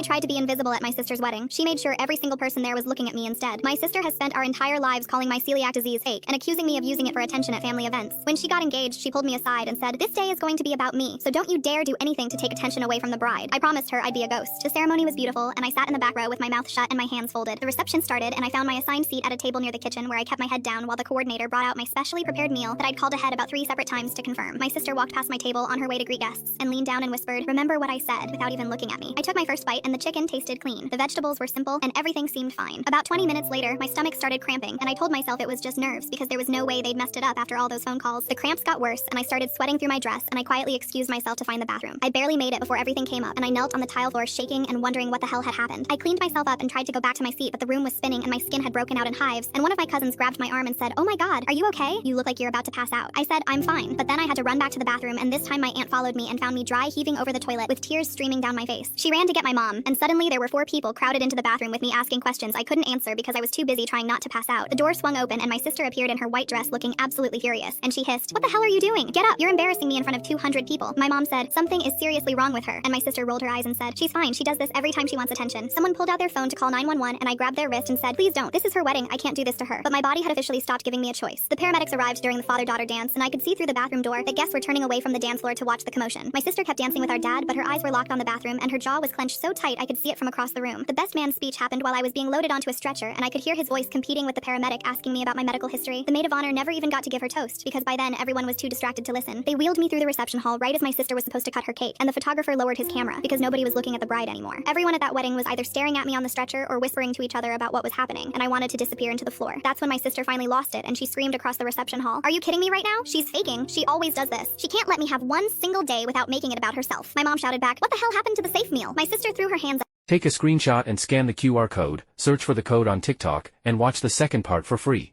tried to be invisible at my sister's wedding. She made sure every single person there was looking at me instead. My sister has spent our entire lives calling my celiac disease fake and accusing me of using it for attention at family events. When she got engaged, she pulled me aside and said, "This day is going to be about me, so don't you dare do anything to take attention away from the bride." I promised her I'd be a ghost. The ceremony was beautiful, and I sat in the back row with my mouth shut and my hands folded. The reception started, and I found my assigned seat at a table near the kitchen where I kept my head down while the coordinator brought out my specially prepared meal that I'd called ahead about 3 separate times to confirm. My sister walked past my table on her way to greet guests and leaned down and whispered, "Remember what I said," without even looking at me. I took my first bite, and the chicken tasted clean. The vegetables were simple, and everything seemed fine. About 20 minutes later, my stomach started cramping, and I told myself it was just nerves because there was no way they'd messed it up after all those phone calls. The cramps got worse, and I started sweating through my dress, and I quietly excused myself to find the bathroom. I barely made it before everything came up, and I knelt on the tile floor shaking and wondering what the hell had happened. I cleaned myself up and tried to go back to my seat, but the room was spinning and my skin had broken out in hives, and one of my cousins grabbed my arm and said, "Oh my god, are you okay? You look like you're about to pass out." I said, "I'm fine," but then I had to run back to the bathroom, and this time my aunt followed me and found me dry heaving over the toilet with tears streaming down my face. She ran to get my mom, and suddenly there were 4 people crowded into the bathroom with me asking questions I couldn't answer because I was too busy trying not to pass out. The door swung open and my sister appeared in her white dress looking absolutely furious, and she hissed, "What the hell are you doing? Get up, you're embarrassing me in front of 200 people." My mom said, "Something is seriously wrong with her," and my sister rolled her eyes and said, "She's fine, she does this every time she wants attention." Someone pulled out their phone to call 911, and I grabbed their wrist and said, "Please don't, this is her wedding, I can't do this to her." But my body had officially stopped giving me a choice. The paramedics arrived during the father-daughter dance, and I could see through the bathroom door that guests were turning away from the dance floor to watch the commotion. My sister kept dancing with our dad, but her eyes were locked on the bathroom, and her jaw was clenched so tight I could see it from across the room. The best man's speech happened while I was being loaded onto a stretcher, and I could hear his voice competing with the paramedic asking me about my medical history. The maid of honor never even got to give her toast, because by then everyone was too distracted to listen. They wheeled me through the reception hall right as my sister was supposed to cut her cake, and the photographer lowered his camera because nobody was looking at the bride anymore. Everyone at that wedding was either staring at me on the stretcher or whispering to each other about what was happening, and I wanted to disappear into the floor. That's when my sister finally lost it, and she screamed across the reception hall, "Are you kidding me right now? She's faking. She always does this. She can't let me have one single day without making it about herself." My mom shouted back, "What the hell happened to the safe meal?" My sister threw her hands up. Take a screenshot and scan the QR code, search for the code on TikTok, and watch the second part for free.